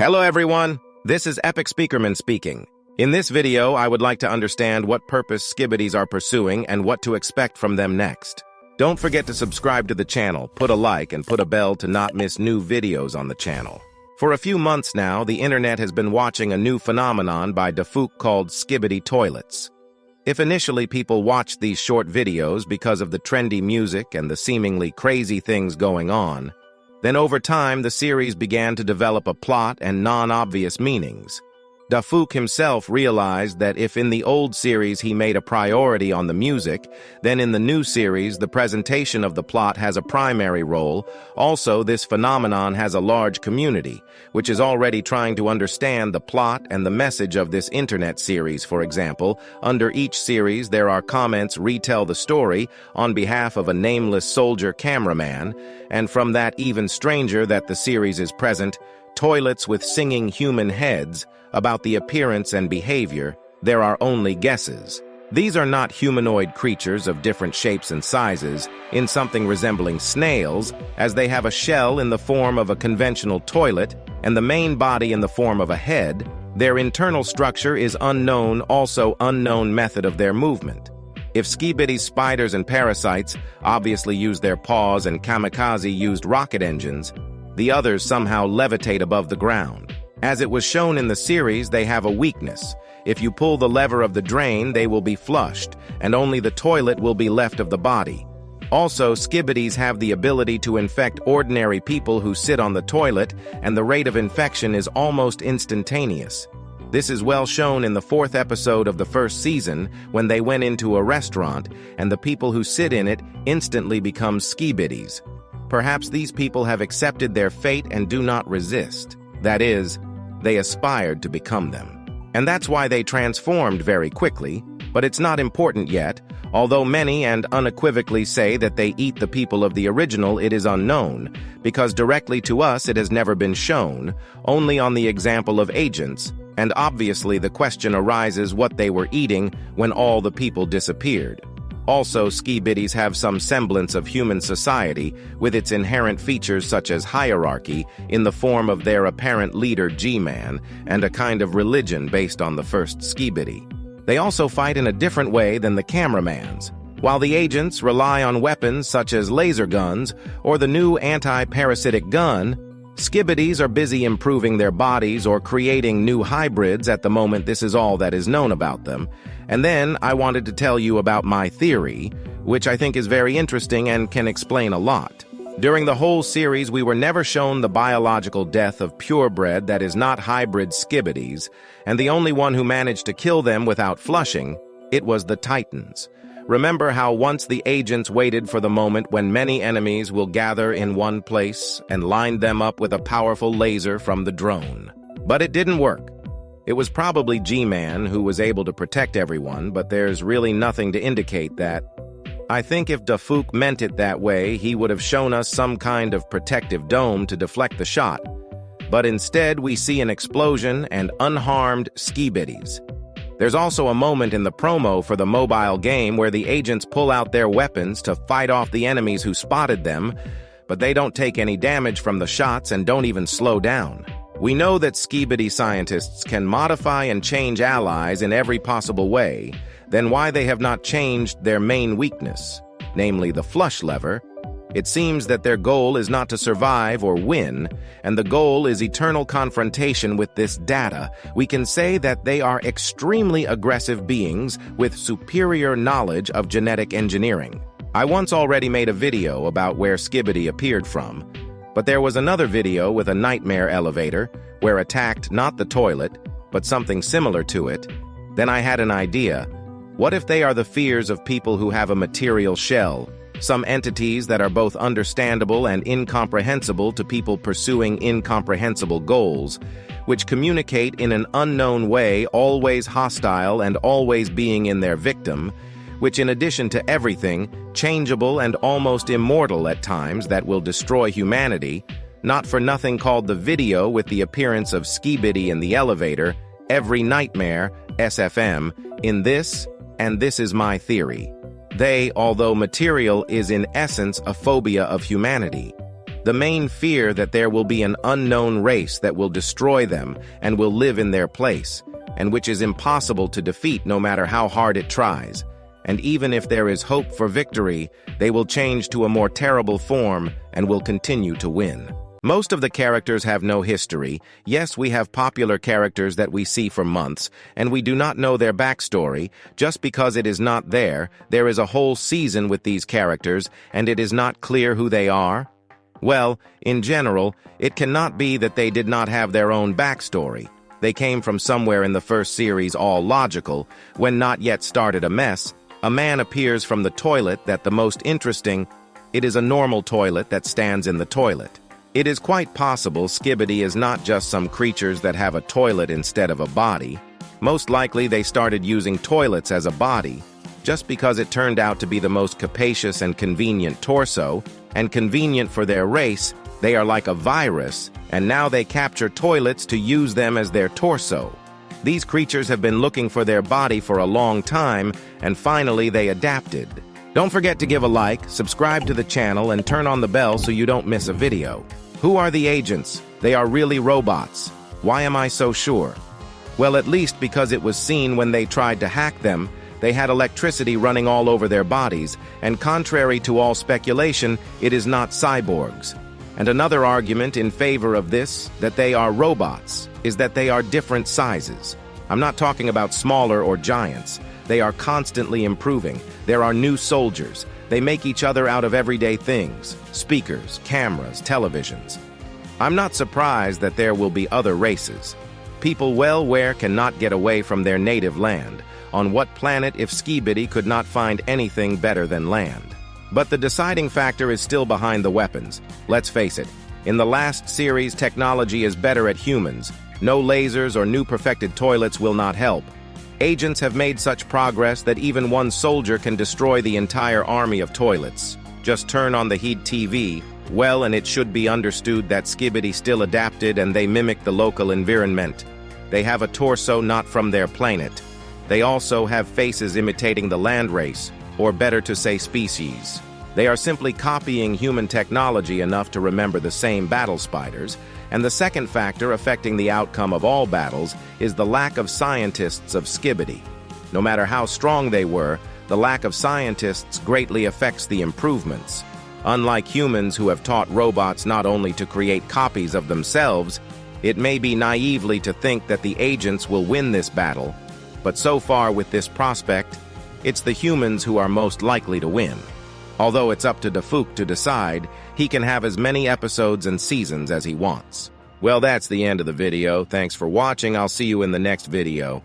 Hello everyone, this is Epic Speakerman speaking. In this video, I would like to understand what purpose Skibidis are pursuing and what to expect from them next. Don't forget to subscribe to the channel, put a like, and put a bell to not miss new videos on the channel. For a few months now, the internet has been watching a new phenomenon by Dafook called Skibidi Toilets. If initially people watched these short videos because of the trendy music and the seemingly crazy things going on, then over time the series began to develop a plot and non-obvious meanings. Dafook himself realized that if in the old series he made a priority on the music, then in the new series the presentation of the plot has a primary role. Also, this phenomenon has a large community, which is already trying to understand the plot and the message of this internet series. For example, under each series there are comments retell the story on behalf of a nameless soldier cameraman, and from that even stranger that the series is present, toilets with singing human heads. About the appearance and behavior, there are only guesses. These are not humanoid creatures of different shapes and sizes, in something resembling snails, as they have a shell in the form of a conventional toilet and the main body in the form of a head. Their internal structure is unknown, also unknown method of their movement. If Skibidi's spiders and parasites obviously use their paws and kamikaze used rocket engines, the others somehow levitate above the ground. As it was shown in the series, they have a weakness. If you pull the lever of the drain, they will be flushed, and only the toilet will be left of the body. Also, Skibidis have the ability to infect ordinary people who sit on the toilet, and the rate of infection is almost instantaneous. This is well shown in the 4th episode of the 1st season, when they went into a restaurant, and the people who sit in it instantly become Skibidis. Perhaps these people have accepted their fate and do not resist. That is, they aspired to become them. And that's why they transformed very quickly, but it's not important yet. Although many and unequivocally say that they eat the people of the original, it is unknown, because directly to us it has never been shown, only on the example of agents, and obviously the question arises what they were eating when all the people disappeared. Also, Skibidis have some semblance of human society, with its inherent features such as hierarchy, in the form of their apparent leader G-Man, and a kind of religion based on the first Skibidi. They also fight in a different way than the cameramans. While the agents rely on weapons such as laser guns or the new anti-parasitic gun, Skibidis are busy improving their bodies or creating new hybrids. At the moment, this is all that is known about them. And then I wanted to tell you about my theory, which I think is very interesting and can explain a lot. During the whole series, we were never shown the biological death of purebred that is not hybrid Skibidis, and the only one who managed to kill them without flushing, it was the Titans. Remember how once the agents waited for the moment when many enemies will gather in one place and lined them up with a powerful laser from the drone. But it didn't work. It was probably G-Man who was able to protect everyone, but there's really nothing to indicate that. I think if Dafook meant it that way, he would have shown us some kind of protective dome to deflect the shot. But instead, we see an explosion and unharmed Skibidis. There's also a moment in the promo for the mobile game where the agents pull out their weapons to fight off the enemies who spotted them, but they don't take any damage from the shots and don't even slow down. We know that Skibidi scientists can modify and change allies in every possible way, then why they have not changed their main weakness, namely the flush lever. It seems that their goal is not to survive or win, and the goal is eternal confrontation with this data. We can say that they are extremely aggressive beings with superior knowledge of genetic engineering. I once already made a video about where Skibidi appeared from, but there was another video with a nightmare elevator where attacked not the toilet, but something similar to it. Then I had an idea. What if they are the fears of people who have a material shell? Some entities that are both understandable and incomprehensible to people pursuing incomprehensible goals, which communicate in an unknown way, always hostile and always being in their victim, which in addition to everything, changeable and almost immortal at times that will destroy humanity, not for nothing called the video with the appearance of Skibidi in the elevator, every nightmare, SFM, in this, and this is my theory. They, although material, is in essence a phobia of humanity. The main fear that there will be an unknown race that will destroy them and will live in their place, and which is impossible to defeat no matter how hard it tries. And even if there is hope for victory, they will change to a more terrible form and will continue to win. Most of the characters have no history. Yes, we have popular characters that we see for months, and we do not know their backstory. Just because it is not there is a whole season with these characters, and it is not clear who they are. Well, in general, it cannot be that they did not have their own backstory. They came from somewhere in the first series, all logical. When not yet started a mess, a man appears from the toilet. That the most interesting, it is a normal toilet that stands in the toilet. It is quite possible Skibidi is not just some creatures that have a toilet instead of a body. Most likely they started using toilets as a body, just because it turned out to be the most capacious and convenient torso, and convenient for their race. They are like a virus, and now they capture toilets to use them as their torso. These creatures have been looking for their body for a long time, and finally they adapted. Don't forget to give a like, subscribe to the channel, and turn on the bell so you don't miss a video. Who are the agents? They are really robots. Why am I so sure? Well, at least because it was seen when they tried to hack them. They had electricity running all over their bodies, and contrary to all speculation, it is not cyborgs. And another argument in favor of this, that they are robots, is that they are different sizes. I'm not talking about smaller or giants. They are constantly improving. There are new soldiers. They make each other out of everyday things: speakers, cameras, televisions. I'm not surprised that there will be other races. People where cannot get away from their native land. On what planet if Skibidi could not find anything better than land? But the deciding factor is still behind the weapons. Let's face it, in the last series, technology is better at humans. No lasers or new perfected toilets will not help. Agents have made such progress that even one soldier can destroy the entire army of toilets. Just turn on the HUD TV, well, and it should be understood that Skibidi still adapted and they mimic the local environment. They have a torso not from their planet. They also have faces imitating the land race, or better to say species. They are simply copying human technology enough to remember the same battle spiders. And the second factor affecting the outcome of all battles is the lack of scientists of Skibidi. No matter how strong they were, the lack of scientists greatly affects the improvements. Unlike humans who have taught robots not only to create copies of themselves, it may be naively to think that the agents will win this battle. But so far with this prospect, it's the humans who are most likely to win. Although it's up to Dafuk to decide, he can have as many episodes and seasons as he wants. Well, that's the end of the video. Thanks for watching. I'll see you in the next video.